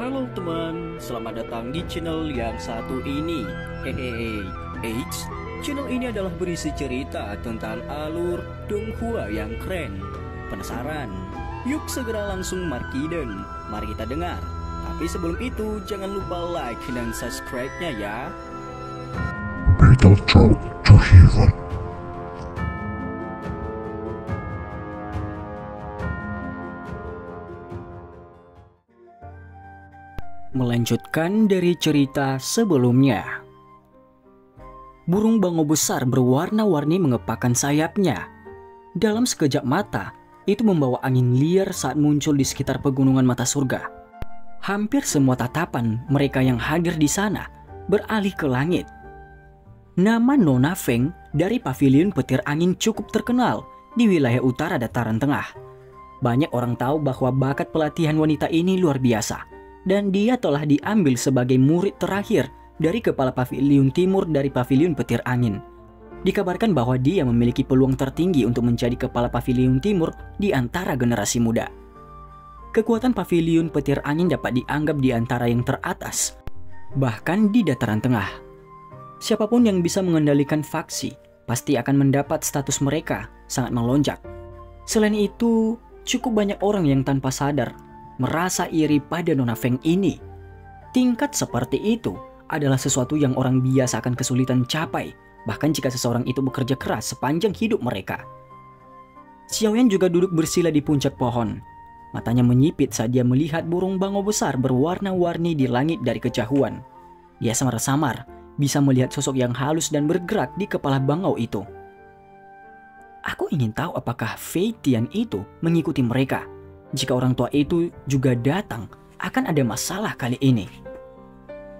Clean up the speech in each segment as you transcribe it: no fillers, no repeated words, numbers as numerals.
Halo teman, selamat datang di channel yang satu ini. Hehehe, Eits, channel ini adalah berisi cerita tentang alur Donghua yang keren. Penasaran? Yuk segera langsung markiden, mari kita dengar. Tapi sebelum itu, jangan lupa like dan subscribe-nya ya. Beetlejuice to Heaven. Melanjutkan dari cerita sebelumnya. Burung bangau besar berwarna-warni mengepakkan sayapnya. Dalam sekejap mata, itu membawa angin liar saat muncul di sekitar pegunungan mata surga. Hampir semua tatapan mereka yang hadir di sana beralih ke langit. Nama Nona Feng dari Paviliun Petir Angin cukup terkenal di wilayah utara dataran tengah. Banyak orang tahu bahwa bakat pelatihan wanita ini luar biasa. Dan dia telah diambil sebagai murid terakhir dari kepala Paviliun Timur dari Paviliun Petir Angin. Dikabarkan bahwa dia memiliki peluang tertinggi untuk menjadi kepala Paviliun Timur di antara generasi muda. Kekuatan Paviliun Petir Angin dapat dianggap di antara yang teratas, bahkan di dataran tengah. Siapapun yang bisa mengendalikan faksi pasti akan mendapat status mereka sangat melonjak. Selain itu, cukup banyak orang yang tanpa sadar merasa iri pada Nona Feng ini. Tingkat seperti itu adalah sesuatu yang orang biasa akan kesulitan capai, bahkan jika seseorang itu bekerja keras sepanjang hidup mereka. Xiaoyan juga duduk bersila di puncak pohon. Matanya menyipit saat dia melihat burung bangau besar berwarna-warni di langit dari kejauhan. Dia samar-samar bisa melihat sosok yang halus dan bergerak di kepala bangau itu. Aku ingin tahu apakah Fei Tian itu mengikuti mereka. Jika orang tua itu juga datang, akan ada masalah kali ini.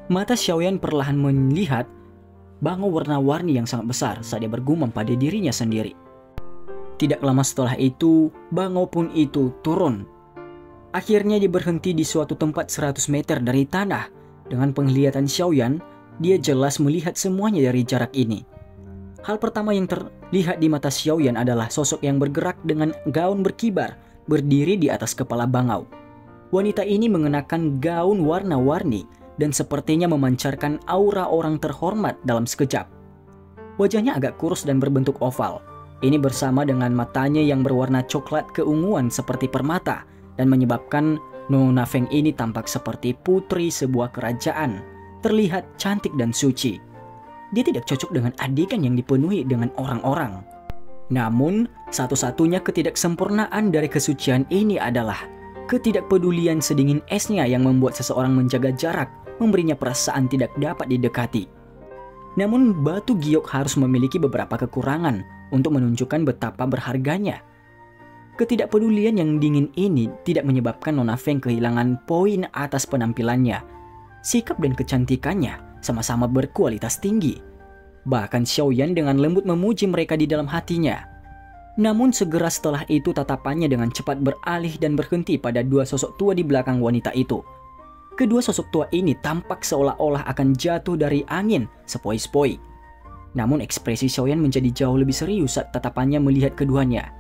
Mata Xiaoyan perlahan melihat bangau warna-warni yang sangat besar saat dia bergumam pada dirinya sendiri. Tidak lama setelah itu, bangau pun itu turun. Akhirnya dia berhenti di suatu tempat 100 meter dari tanah. Dengan penglihatan Xiaoyan, dia jelas melihat semuanya dari jarak ini. Hal pertama yang terlihat di mata Xiaoyan adalah sosok yang bergerak dengan gaun berkibar, berdiri di atas kepala bangau. Wanita ini mengenakan gaun warna-warni dan sepertinya memancarkan aura orang terhormat dalam sekejap. Wajahnya agak kurus dan berbentuk oval. Ini bersama dengan matanya yang berwarna coklat keunguan seperti permata dan menyebabkan Nona Feng ini tampak seperti putri sebuah kerajaan, terlihat cantik dan suci. Dia tidak cocok dengan adegan yang dipenuhi dengan orang-orang. Namun, satu-satunya ketidaksempurnaan dari kesucian ini adalah ketidakpedulian sedingin esnya yang membuat seseorang menjaga jarak, memberinya perasaan tidak dapat didekati. Namun, batu giok harus memiliki beberapa kekurangan untuk menunjukkan betapa berharganya. Ketidakpedulian yang dingin ini tidak menyebabkan Nona Feng kehilangan poin atas penampilannya. Sikap dan kecantikannya sama-sama berkualitas tinggi. Bahkan Xiaoyan dengan lembut memuji mereka di dalam hatinya. Namun segera setelah itu tatapannya dengan cepat beralih dan berhenti pada dua sosok tua di belakang wanita itu. Kedua sosok tua ini tampak seolah-olah akan jatuh dari angin sepoi-sepoi. Namun ekspresi Xiaoyan menjadi jauh lebih serius saat tatapannya melihat keduanya.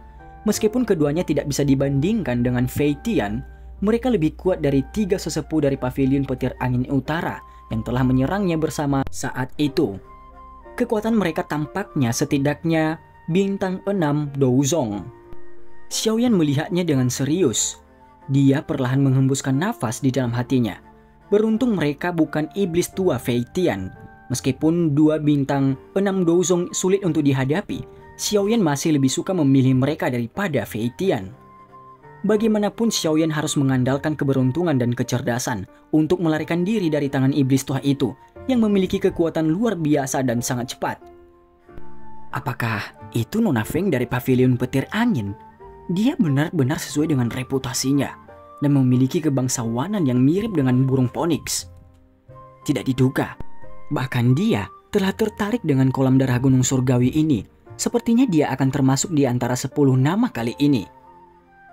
Meskipun keduanya tidak bisa dibandingkan dengan Fei Tian, mereka lebih kuat dari tiga sesepuh dari Paviliun Petir Angin Utara yang telah menyerangnya bersama saat itu. Kekuatan mereka tampaknya setidaknya bintang 6 Douzong. Xiaoyan melihatnya dengan serius. Dia perlahan menghembuskan nafas di dalam hatinya. Beruntung mereka bukan iblis tua Fei Tian. Meskipun dua bintang 6 Douzong sulit untuk dihadapi, Xiaoyan masih lebih suka memilih mereka daripada Fei Tian. Bagaimanapun Xiaoyan harus mengandalkan keberuntungan dan kecerdasan untuk melarikan diri dari tangan iblis tua itu yang memiliki kekuatan luar biasa dan sangat cepat. Apakah itu Nona Feng dari Paviliun Petir Angin? Dia benar-benar sesuai dengan reputasinya dan memiliki kebangsawanan yang mirip dengan burung phoenix. Tidak diduga, bahkan dia telah tertarik dengan kolam darah gunung surgawi ini. Sepertinya dia akan termasuk di antara 10 nama kali ini.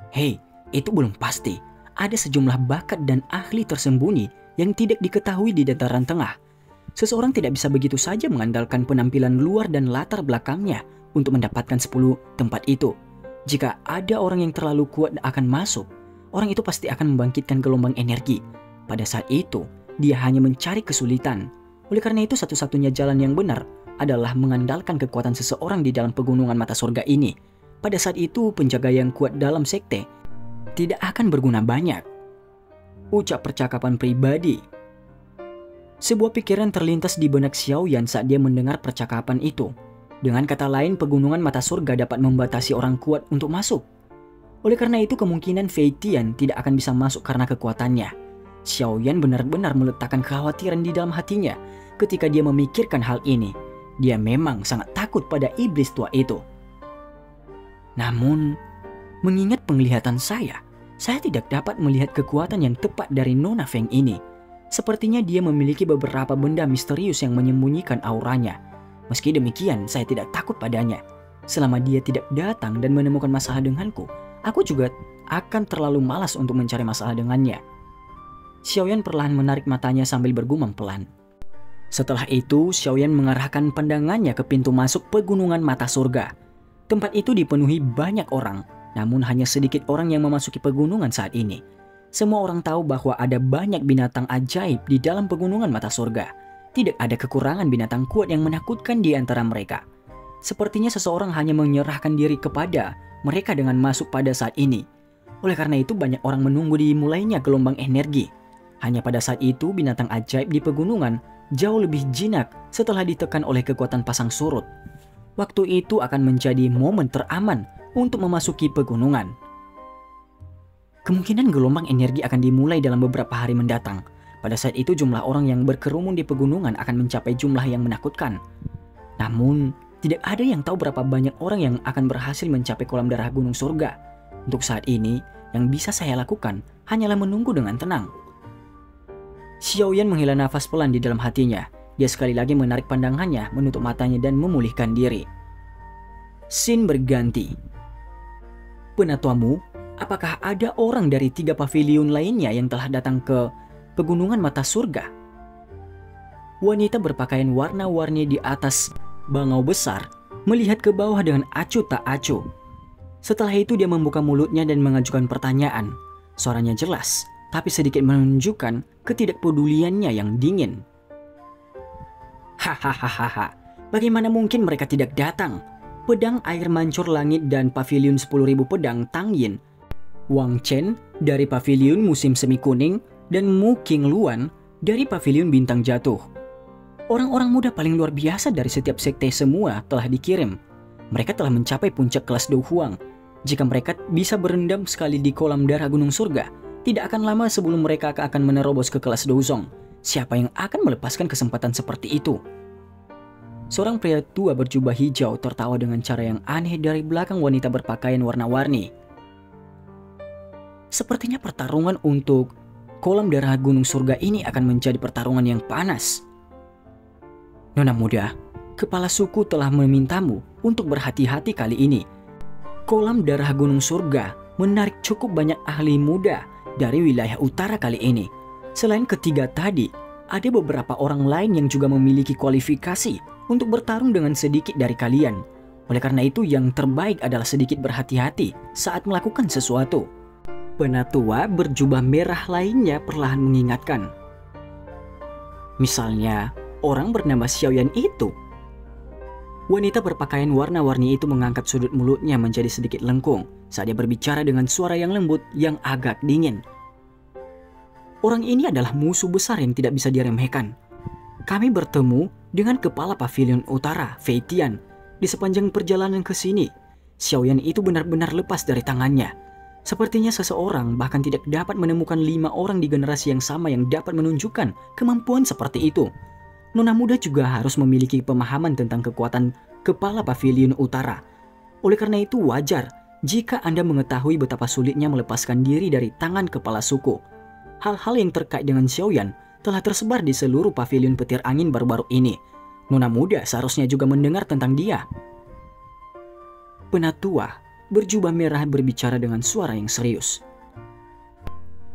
Hei, itu belum pasti. Ada sejumlah bakat dan ahli tersembunyi yang tidak diketahui di dataran tengah. Seseorang tidak bisa begitu saja mengandalkan penampilan luar dan latar belakangnya untuk mendapatkan 10 tempat itu. Jika ada orang yang terlalu kuat akan masuk, orang itu pasti akan membangkitkan gelombang energi. Pada saat itu, dia hanya mencari kesulitan. Oleh karena itu satu-satunya jalan yang benar adalah mengandalkan kekuatan seseorang di dalam pegunungan mata surga ini. Pada saat itu penjaga yang kuat dalam sekte tidak akan berguna banyak. Ucap percakapan pribadi. Sebuah pikiran terlintas di benak Xiaoyan saat dia mendengar percakapan itu. Dengan kata lain, pegunungan mata surga dapat membatasi orang kuat untuk masuk. Oleh karena itu kemungkinan Fei Tian tidak akan bisa masuk karena kekuatannya. Xiaoyan benar-benar meletakkan kekhawatiran di dalam hatinya ketika dia memikirkan hal ini. Dia memang sangat takut pada iblis tua itu. Namun, mengingat penglihatan saya tidak dapat melihat kekuatan yang tepat dari Nona Feng ini. Sepertinya dia memiliki beberapa benda misterius yang menyembunyikan auranya. Meski demikian, saya tidak takut padanya. Selama dia tidak datang dan menemukan masalah denganku, aku juga akan terlalu malas untuk mencari masalah dengannya. Xiaoyan perlahan menarik matanya sambil bergumam pelan. Setelah itu, Xiaoyan mengarahkan pandangannya ke pintu masuk pegunungan mata surga. Tempat itu dipenuhi banyak orang, namun hanya sedikit orang yang memasuki pegunungan saat ini. Semua orang tahu bahwa ada banyak binatang ajaib di dalam pegunungan mata surga. Tidak ada kekurangan binatang kuat yang menakutkan di antara mereka. Sepertinya seseorang hanya menyerahkan diri kepada mereka dengan masuk pada saat ini. Oleh karena itu banyak orang menunggu dimulainya gelombang energi. Hanya pada saat itu binatang ajaib di pegunungan jauh lebih jinak setelah ditekan oleh kekuatan pasang surut. Waktu itu akan menjadi momen teraman untuk memasuki pegunungan. Kemungkinan gelombang energi akan dimulai dalam beberapa hari mendatang. Pada saat itu jumlah orang yang berkerumun di pegunungan akan mencapai jumlah yang menakutkan. Namun, tidak ada yang tahu berapa banyak orang yang akan berhasil mencapai kolam darah gunung surga. Untuk saat ini, yang bisa saya lakukan hanyalah menunggu dengan tenang. Xiaoyan menghela nafas pelan di dalam hatinya. Dia sekali lagi menarik pandangannya, menutup matanya dan memulihkan diri. Scene berganti. Penatuamu, apakah ada orang dari 3 pavilion lainnya yang telah datang ke pegunungan mata surga? Wanita berpakaian warna-warni di atas bangau besar melihat ke bawah dengan acuh tak acuh. Setelah itu dia membuka mulutnya dan mengajukan pertanyaan. Suaranya jelas, tapi sedikit menunjukkan ketidakpeduliannya yang dingin. Hahaha, bagaimana mungkin mereka tidak datang? Pedang air mancur langit dan pavilion 10.000 pedang Tangyin, Wang Chen dari pavilion musim semi kuning, dan Mu Qingluan dari pavilion bintang jatuh. Orang-orang muda paling luar biasa dari setiap sekte semua telah dikirim. Mereka telah mencapai puncak kelas Do Huang. Jika mereka bisa berendam sekali di kolam darah gunung surga, tidak akan lama sebelum mereka akan menerobos ke kelas Douzong. Siapa yang akan melepaskan kesempatan seperti itu? Seorang pria tua berjubah hijau tertawa dengan cara yang aneh dari belakang wanita berpakaian warna-warni. Sepertinya pertarungan untuk kolam darah gunung surga ini akan menjadi pertarungan yang panas. Nona muda, kepala suku telah memintamu untuk berhati-hati kali ini. Kolam darah gunung surga menarik cukup banyak ahli muda dari wilayah utara kali ini. Selain ketiga tadi, ada beberapa orang lain yang juga memiliki kualifikasi untuk bertarung dengan sedikit dari kalian. Oleh karena itu yang terbaik adalah sedikit berhati-hati saat melakukan sesuatu. Penatua berjubah merah lainnya perlahan mengingatkan. Misalnya, orang bernama Xiaoyan itu. Wanita berpakaian warna-warni itu mengangkat sudut mulutnya menjadi sedikit lengkung saat dia berbicara dengan suara yang lembut yang agak dingin. Orang ini adalah musuh besar yang tidak bisa diremehkan. Kami bertemu dengan kepala pavilion utara, Fei Tian, di sepanjang perjalanan ke sini. Xiaoyan itu benar-benar lepas dari tangannya. Sepertinya seseorang bahkan tidak dapat menemukan 5 orang di generasi yang sama yang dapat menunjukkan kemampuan seperti itu. Nona muda juga harus memiliki pemahaman tentang kekuatan kepala pavilion utara. Oleh karena itu wajar jika Anda mengetahui betapa sulitnya melepaskan diri dari tangan kepala suku. Hal-hal yang terkait dengan Xiaoyan telah tersebar di seluruh pavilion petir angin baru-baru ini. Nona muda seharusnya juga mendengar tentang dia. Penatua berjubah merah berbicara dengan suara yang serius.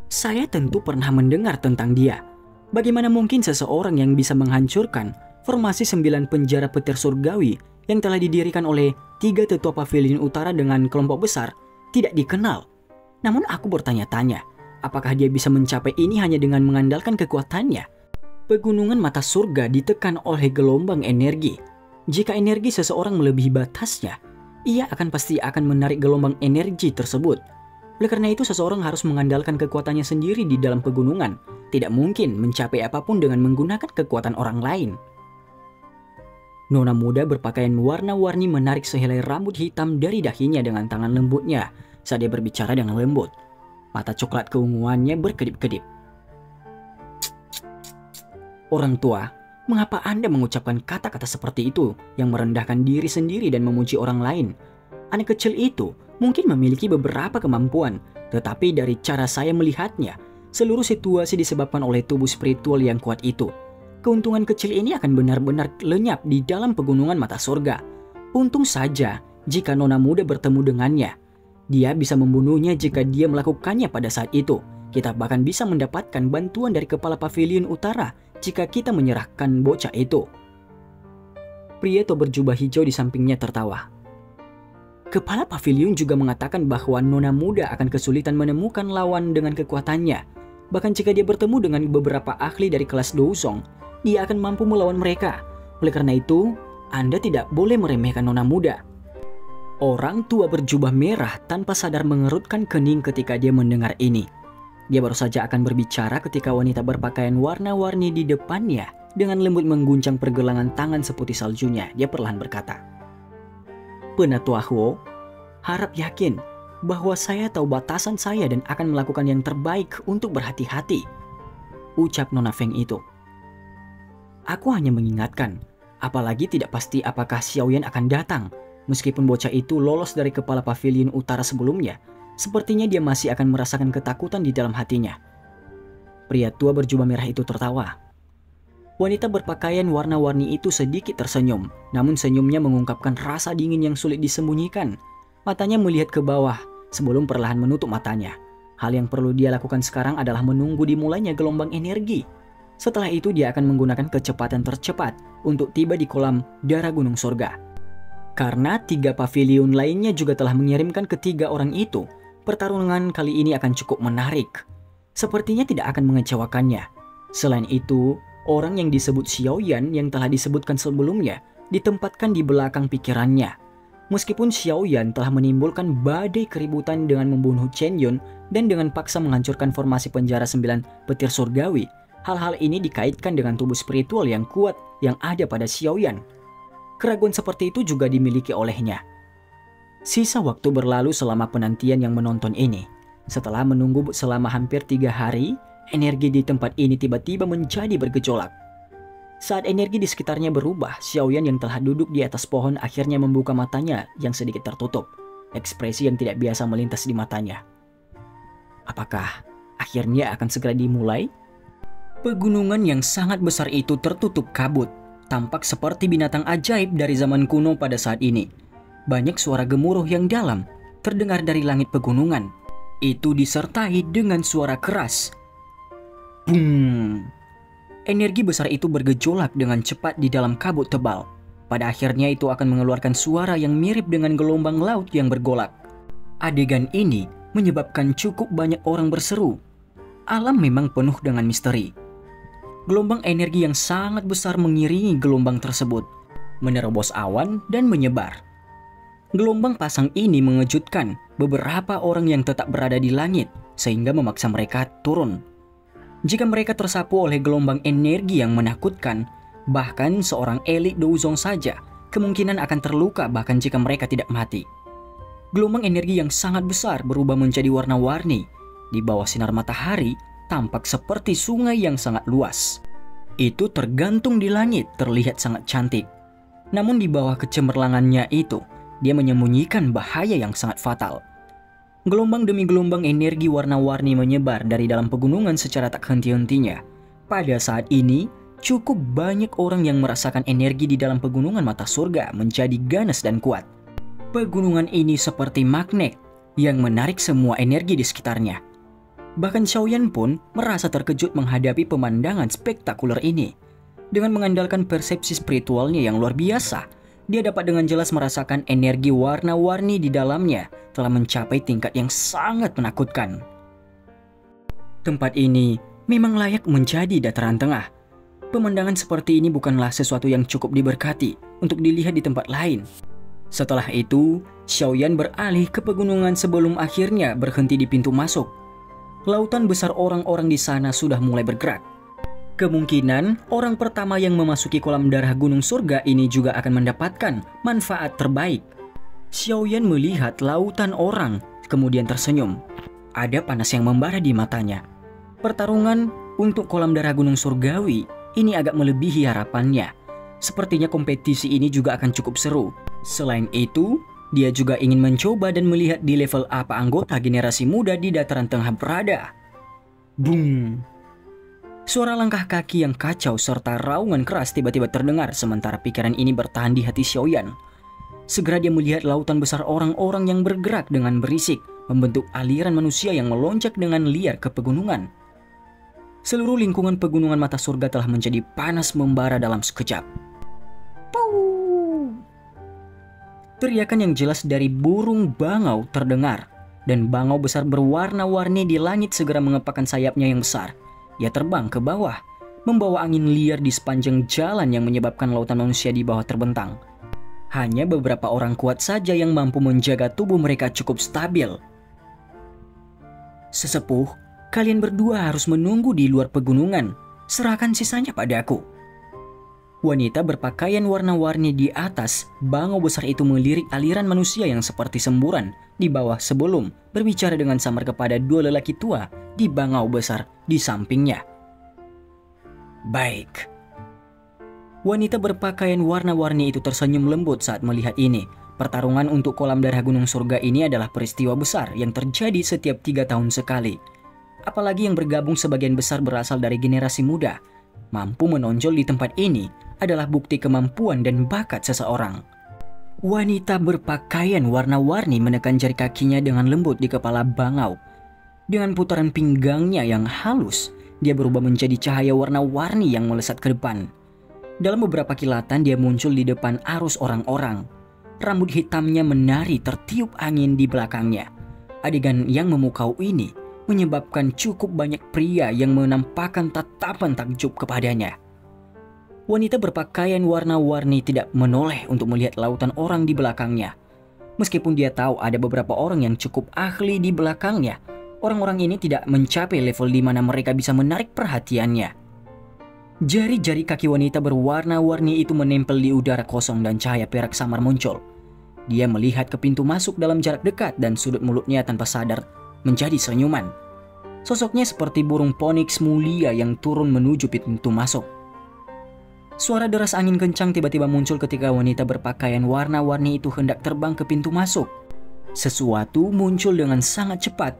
Saya tentu pernah mendengar tentang dia. Bagaimana mungkin seseorang yang bisa menghancurkan formasi 9 penjara petir surgawi yang telah didirikan oleh 3 tetua pavilion utara dengan kelompok besar tidak dikenal? Namun aku bertanya-tanya, Apakah dia bisa mencapai ini hanya dengan mengandalkan kekuatannya? Pegunungan mata surga ditekan oleh gelombang energi. Jika energi seseorang melebihi batasnya, ia pasti akan menarik gelombang energi tersebut. Oleh karena itu, seseorang harus mengandalkan kekuatannya sendiri di dalam pegunungan. Tidak mungkin mencapai apapun dengan menggunakan kekuatan orang lain. Nona muda berpakaian warna-warni menarik sehelai rambut hitam dari dahinya dengan tangan lembutnya saat dia berbicara dengan lembut. Mata coklat keunguannya berkedip-kedip. Orang tua, mengapa Anda mengucapkan kata-kata seperti itu yang merendahkan diri sendiri dan memuji orang lain? Anak kecil itu mungkin memiliki beberapa kemampuan, tetapi dari cara saya melihatnya, seluruh situasi disebabkan oleh tubuh spiritual yang kuat itu. Keuntungan kecil ini akan benar-benar lenyap di dalam pegunungan mata surga. Untung saja jika nona muda bertemu dengannya. Dia bisa membunuhnya jika dia melakukannya pada saat itu. Kita bahkan bisa mendapatkan bantuan dari kepala pavilion utara jika kita menyerahkan bocah itu. Pria tua berjubah hijau di sampingnya tertawa. Kepala pavilion juga mengatakan bahwa nona muda akan kesulitan menemukan lawan dengan kekuatannya. Bahkan jika dia bertemu dengan beberapa ahli dari kelas Douzong, dia akan mampu melawan mereka. Oleh karena itu, Anda tidak boleh meremehkan nona muda. Orang tua berjubah merah tanpa sadar mengerutkan kening ketika dia mendengar ini. Dia baru saja akan berbicara ketika wanita berpakaian warna-warni di depannya dengan lembut mengguncang pergelangan tangan seputih saljunya. Dia perlahan berkata, Penatua Huo, harap yakin bahwa saya tahu batasan saya dan akan melakukan yang terbaik untuk berhati-hati, ucap Nona Feng itu. Aku hanya mengingatkan, apalagi tidak pasti apakah Xiaoyan akan datang. Meskipun bocah itu lolos dari kepala pavilion utara sebelumnya, sepertinya dia masih akan merasakan ketakutan di dalam hatinya. Pria tua berjubah merah itu tertawa. Wanita berpakaian warna-warni itu sedikit tersenyum, namun senyumnya mengungkapkan rasa dingin yang sulit disembunyikan. Matanya melihat ke bawah sebelum perlahan menutup matanya. Hal yang perlu dia lakukan sekarang adalah menunggu dimulainya gelombang energi. Setelah itu dia akan menggunakan kecepatan tercepat untuk tiba di kolam darah gunung surga. Karena 3 pavilion lainnya juga telah mengirimkan ketiga orang itu, pertarungan kali ini akan cukup menarik. Sepertinya tidak akan mengecewakannya. Selain itu, orang yang disebut Xiaoyan yang telah disebutkan sebelumnya ditempatkan di belakang pikirannya. Meskipun Xiaoyan telah menimbulkan badai keributan dengan membunuh Chen Yun dan dengan paksa menghancurkan formasi penjara 9 petir surgawi, hal-hal ini dikaitkan dengan tubuh spiritual yang kuat yang ada pada Xiaoyan. Keraguan seperti itu juga dimiliki olehnya. Sisa waktu berlalu selama penantian yang menonton ini. Setelah menunggu selama hampir 3 hari, energi di tempat ini tiba-tiba menjadi bergejolak. Saat energi di sekitarnya berubah, Xiaoyan yang telah duduk di atas pohon akhirnya membuka matanya yang sedikit tertutup. Ekspresi yang tidak biasa melintas di matanya. Apakah akhirnya akan segera dimulai? Pegunungan yang sangat besar itu tertutup kabut. Tampak seperti binatang ajaib dari zaman kuno pada saat ini. Banyak suara gemuruh yang dalam terdengar dari langit pegunungan. Itu disertai dengan suara keras. Boom! Energi besar itu bergejolak dengan cepat di dalam kabut tebal. Pada akhirnya itu akan mengeluarkan suara yang mirip dengan gelombang laut yang bergolak. Adegan ini menyebabkan cukup banyak orang berseru. Alam memang penuh dengan misteri. Gelombang energi yang sangat besar mengiringi gelombang tersebut, menerobos awan dan menyebar. Gelombang pasang ini mengejutkan beberapa orang yang tetap berada di langit, sehingga memaksa mereka turun. Jika mereka tersapu oleh gelombang energi yang menakutkan, bahkan seorang elit Douzong saja kemungkinan akan terluka bahkan jika mereka tidak mati. Gelombang energi yang sangat besar berubah menjadi warna-warni. Di bawah sinar matahari, tampak seperti sungai yang sangat luas. Itu tergantung di langit terlihat sangat cantik. Namun di bawah kecemerlangannya itu, dia menyembunyikan bahaya yang sangat fatal. Gelombang demi gelombang energi warna-warni menyebar dari dalam pegunungan secara tak henti-hentinya. Pada saat ini, cukup banyak orang yang merasakan energi di dalam pegunungan mata surga menjadi ganas dan kuat. Pegunungan ini seperti magnet yang menarik semua energi di sekitarnya. Bahkan Xiaoyan pun merasa terkejut menghadapi pemandangan spektakuler ini. Dengan mengandalkan persepsi spiritualnya yang luar biasa, dia dapat dengan jelas merasakan energi warna-warni di dalamnya telah mencapai tingkat yang sangat menakutkan. Tempat ini memang layak menjadi dataran tengah. Pemandangan seperti ini bukanlah sesuatu yang cukup diberkati untuk dilihat di tempat lain. Setelah itu, Xiaoyan beralih ke pegunungan sebelum akhirnya berhenti di pintu masuk. Lautan besar orang-orang di sana sudah mulai bergerak. Kemungkinan orang pertama yang memasuki kolam darah gunung surga ini juga akan mendapatkan manfaat terbaik. Xiaoyan melihat lautan orang, kemudian tersenyum. Ada panas yang membara di matanya. Pertarungan untuk kolam darah gunung surgawi ini agak melebihi harapannya. Sepertinya kompetisi ini juga akan cukup seru. Selain itu, dia juga ingin mencoba dan melihat di level apa anggota generasi muda di dataran tengah berada. Boom! Suara langkah kaki yang kacau serta raungan keras tiba-tiba terdengar sementara pikiran ini bertahan di hati Xiaoyan. Segera dia melihat lautan besar orang-orang yang bergerak dengan berisik, membentuk aliran manusia yang melonjak dengan liar ke pegunungan. Seluruh lingkungan pegunungan mata surga telah menjadi panas membara dalam sekejap. Puh! Teriakan yang jelas dari burung bangau terdengar, dan bangau besar berwarna-warni di langit segera mengepakkan sayapnya yang besar. Ia terbang ke bawah, membawa angin liar di sepanjang jalan yang menyebabkan lautan manusia di bawah terbentang. Hanya beberapa orang kuat saja yang mampu menjaga tubuh mereka cukup stabil. Sesepuh, kalian berdua harus menunggu di luar pegunungan. Serahkan sisanya padaku. Wanita berpakaian warna-warni di atas bangau besar itu melirik aliran manusia yang seperti semburan di bawah sebelum berbicara dengan samar kepada dua lelaki tua di bangau besar di sampingnya. Baik. Wanita berpakaian warna-warni itu tersenyum lembut saat melihat ini. Pertarungan untuk kolam darah gunung surga ini adalah peristiwa besar yang terjadi setiap 3 tahun sekali. Apalagi yang bergabung sebagian besar berasal dari generasi muda. Mampu menonjol di tempat ini adalah bukti kemampuan dan bakat seseorang. Wanita berpakaian warna-warni menekan jari kakinya dengan lembut di kepala bangau. Dengan putaran pinggangnya yang halus, dia berubah menjadi cahaya warna-warni yang melesat ke depan. Dalam beberapa kilatan dia muncul di depan arus orang-orang. Rambut hitamnya menari tertiup angin di belakangnya. Adegan yang memukau ini menyebabkan cukup banyak pria yang menampakkan tatapan takjub kepadanya. Wanita berpakaian warna-warni tidak menoleh untuk melihat lautan orang di belakangnya. Meskipun dia tahu ada beberapa orang yang cukup ahli di belakangnya, orang-orang ini tidak mencapai level di mana mereka bisa menarik perhatiannya. Jari-jari kaki wanita berwarna-warni itu menempel di udara kosong dan cahaya perak samar muncul. Dia melihat ke pintu masuk dalam jarak dekat dan sudut mulutnya tanpa sadar menjadi senyuman. Sosoknya seperti burung phoenix mulia yang turun menuju pintu masuk. Suara deras angin kencang tiba-tiba muncul ketika wanita berpakaian warna-warni itu hendak terbang ke pintu masuk. Sesuatu muncul dengan sangat cepat.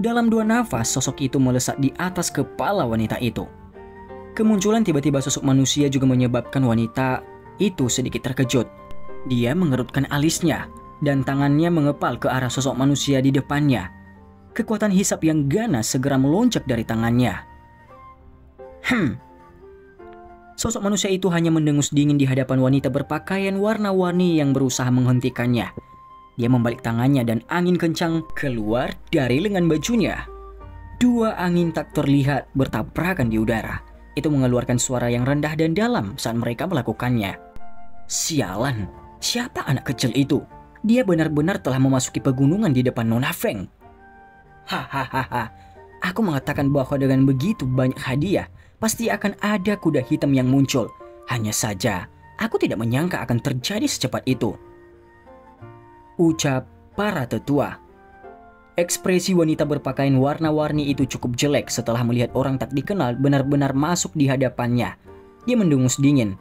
Dalam 2 nafas, sosok itu melesat di atas kepala wanita itu. Kemunculan tiba-tiba sosok manusia juga menyebabkan wanita itu sedikit terkejut. Dia mengerutkan alisnya dan tangannya mengepal ke arah sosok manusia di depannya. Kekuatan hisap yang ganas segera melonjak dari tangannya. Sosok manusia itu hanya mendengus dingin di hadapan wanita berpakaian warna-warni yang berusaha menghentikannya. Dia membalik tangannya dan angin kencang keluar dari lengan bajunya. 2 angin tak terlihat bertabrakan di udara. Itu mengeluarkan suara yang rendah dan dalam saat mereka melakukannya. Sialan, siapa anak kecil itu? Dia benar-benar telah memasuki pegunungan di depan Nona Feng. Hahaha, aku mengatakan bahwa dengan begitu banyak hadiah, pasti akan ada kuda hitam yang muncul. Hanya saja, aku tidak menyangka akan terjadi secepat itu. Ucap para tetua. Ekspresi wanita berpakaian warna-warni itu cukup jelek setelah melihat orang tak dikenal benar-benar masuk di hadapannya. Dia mendengus dingin.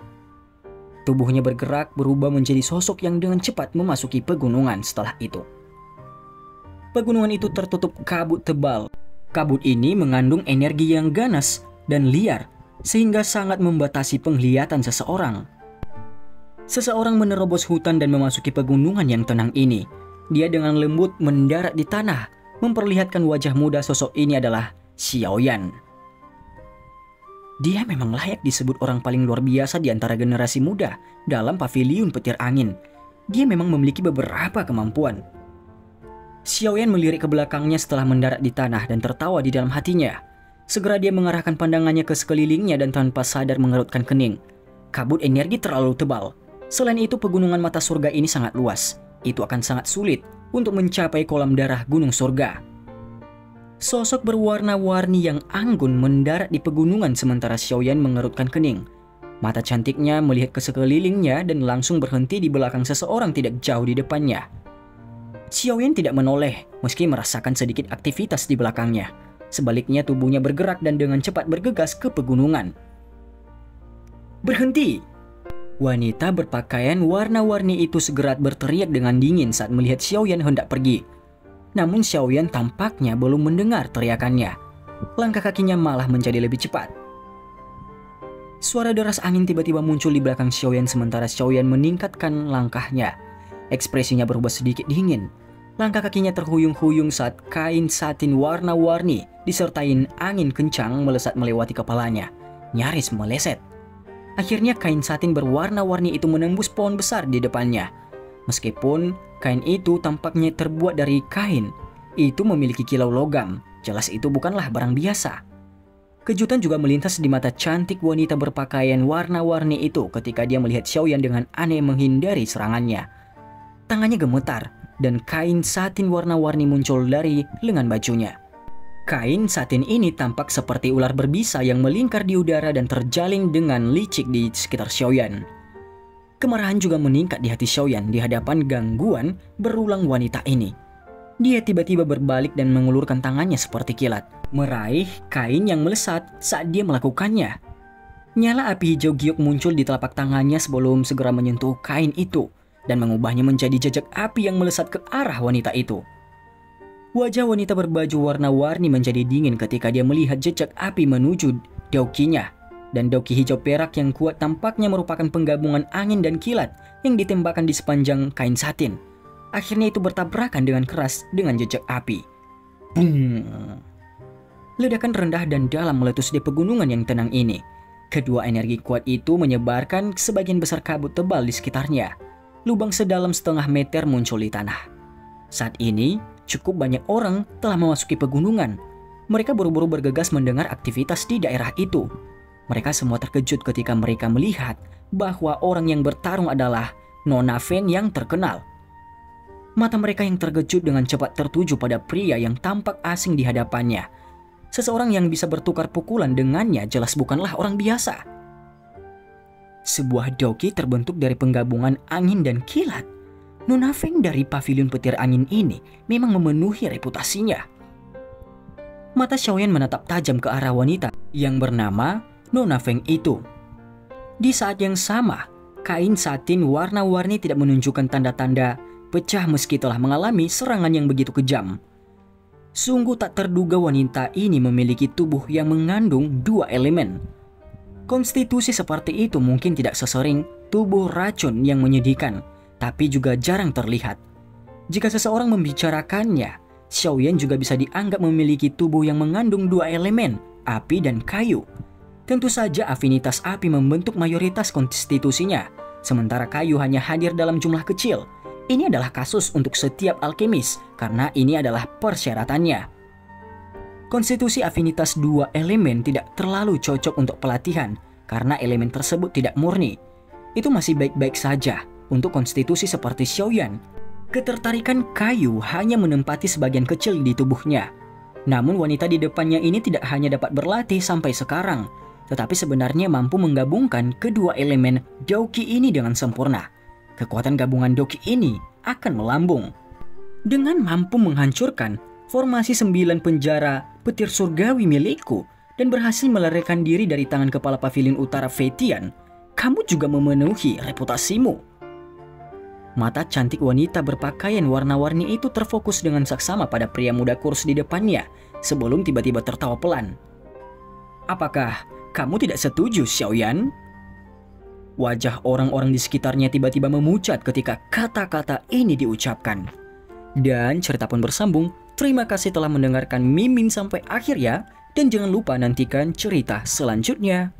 Tubuhnya bergerak berubah menjadi sosok yang dengan cepat memasuki pegunungan setelah itu. Pegunungan itu tertutup kabut tebal. Kabut ini mengandung energi yang ganas dan liar sehingga sangat membatasi penglihatan seseorang. Seseorang menerobos hutan dan memasuki pegunungan yang tenang ini. Dia dengan lembut mendarat di tanah, memperlihatkan wajah muda sosok ini adalah Xiaoyan. Dia memang layak disebut orang paling luar biasa di antara generasi muda dalam paviliun petir angin. Dia memang memiliki beberapa kemampuan. Xiaoyan melirik ke belakangnya setelah mendarat di tanah dan tertawa di dalam hatinya. Segera dia mengarahkan pandangannya ke sekelilingnya dan tanpa sadar mengerutkan kening. Kabut energi terlalu tebal. Selain itu, pegunungan mata surga ini sangat luas. Itu akan sangat sulit untuk mencapai kolam darah gunung surga. Sosok berwarna-warni yang anggun mendarat di pegunungan sementara Xiaoyan mengerutkan kening. Mata cantiknya melihat ke sekelilingnya dan langsung berhenti di belakang seseorang tidak jauh di depannya. Xiaoyan tidak menoleh meski merasakan sedikit aktivitas di belakangnya. Sebaliknya tubuhnya bergerak dan dengan cepat bergegas ke pegunungan. Berhenti! Wanita berpakaian warna-warni itu segera berteriak dengan dingin saat melihat Xiaoyan hendak pergi. Namun Xiaoyan tampaknya belum mendengar teriakannya. Langkah kakinya malah menjadi lebih cepat. Suara deras angin tiba-tiba muncul di belakang Xiaoyan sementara Xiaoyan meningkatkan langkahnya. Ekspresinya berubah sedikit dingin. Langkah kakinya terhuyung-huyung saat kain satin warna-warni disertai angin kencang melesat melewati kepalanya, nyaris meleset. Akhirnya kain satin berwarna-warni itu menembus pohon besar di depannya. Meskipun kain itu tampaknya terbuat dari kain, itu memiliki kilau logam. Jelas itu bukanlah barang biasa. Kejutan juga melintas di mata cantik wanita berpakaian warna-warni itu ketika dia melihat Xiaoyan dengan aneh menghindari serangannya. Tangannya gemetar dan kain satin warna-warni muncul dari lengan bajunya. Kain satin ini tampak seperti ular berbisa yang melingkar di udara dan terjalin dengan licik di sekitar Xiaoyan. Kemarahan juga meningkat di hati Xiaoyan di hadapan gangguan berulang wanita ini. Dia tiba-tiba berbalik dan mengulurkan tangannya seperti kilat, meraih kain yang melesat saat dia melakukannya. Nyala api hijau giok muncul di telapak tangannya sebelum segera menyentuh kain itu dan mengubahnya menjadi jejak api yang melesat ke arah wanita itu. Wajah wanita berbaju warna-warni menjadi dingin ketika dia melihat jejak api menuju daukinya. Dan dauki hijau perak yang kuat tampaknya merupakan penggabungan angin dan kilat yang ditembakkan di sepanjang kain satin. Akhirnya itu bertabrakan dengan keras dengan jejak api. Boom! Ledakan rendah dan dalam meletus di pegunungan yang tenang ini. Kedua energi kuat itu menyebarkan sebagian besar kabut tebal di sekitarnya. Lubang sedalam setengah meter muncul di tanah. Saat ini, cukup banyak orang telah memasuki pegunungan. Mereka buru-buru bergegas mendengar aktivitas di daerah itu. Mereka semua terkejut ketika mereka melihat bahwa orang yang bertarung adalah Nona Feng yang terkenal. Mata mereka yang terkejut dengan cepat tertuju pada pria yang tampak asing di hadapannya. Seseorang yang bisa bertukar pukulan dengannya jelas bukanlah orang biasa. Sebuah dauki terbentuk dari penggabungan angin dan kilat. Nona Feng dari pavilion petir angin ini memang memenuhi reputasinya. Mata Xiaoyan menatap tajam ke arah wanita yang bernama Nona Feng itu. Di saat yang sama, kain satin warna-warni tidak menunjukkan tanda-tanda pecah meski telah mengalami serangan yang begitu kejam. Sungguh tak terduga wanita ini memiliki tubuh yang mengandung dua elemen. Konstitusi seperti itu mungkin tidak sesering tubuh racun yang menyedihkan, tapi juga jarang terlihat. Jika seseorang membicarakannya, Xiaoyan juga bisa dianggap memiliki tubuh yang mengandung dua elemen, api dan kayu. Tentu saja afinitas api membentuk mayoritas konstitusinya, sementara kayu hanya hadir dalam jumlah kecil. Ini adalah kasus untuk setiap alkemis, karena ini adalah persyaratannya. Konstitusi afinitas dua elemen tidak terlalu cocok untuk pelatihan karena elemen tersebut tidak murni. Itu masih baik-baik saja untuk konstitusi seperti Xiaoyan. Ketertarikan kayu hanya menempati sebagian kecil di tubuhnya. Namun wanita di depannya ini tidak hanya dapat berlatih sampai sekarang, tetapi sebenarnya mampu menggabungkan kedua elemen dauki ini dengan sempurna. Kekuatan gabungan dauki ini akan melambung. Dengan mampu menghancurkan formasi 9 penjara petir surgawi milikku dan berhasil melarikan diri dari tangan kepala pavilion utara Fetian, kamu juga memenuhi reputasimu. Mata cantik wanita berpakaian warna-warni itu terfokus dengan saksama pada pria muda kurus di depannya sebelum tiba-tiba tertawa pelan. Apakah kamu tidak setuju, Xiaoyan? Wajah orang-orang di sekitarnya tiba-tiba memucat ketika kata-kata ini diucapkan. Dan cerita pun bersambung. Terima kasih telah mendengarkan Mimin sampai akhir ya. Dan jangan lupa nantikan cerita selanjutnya.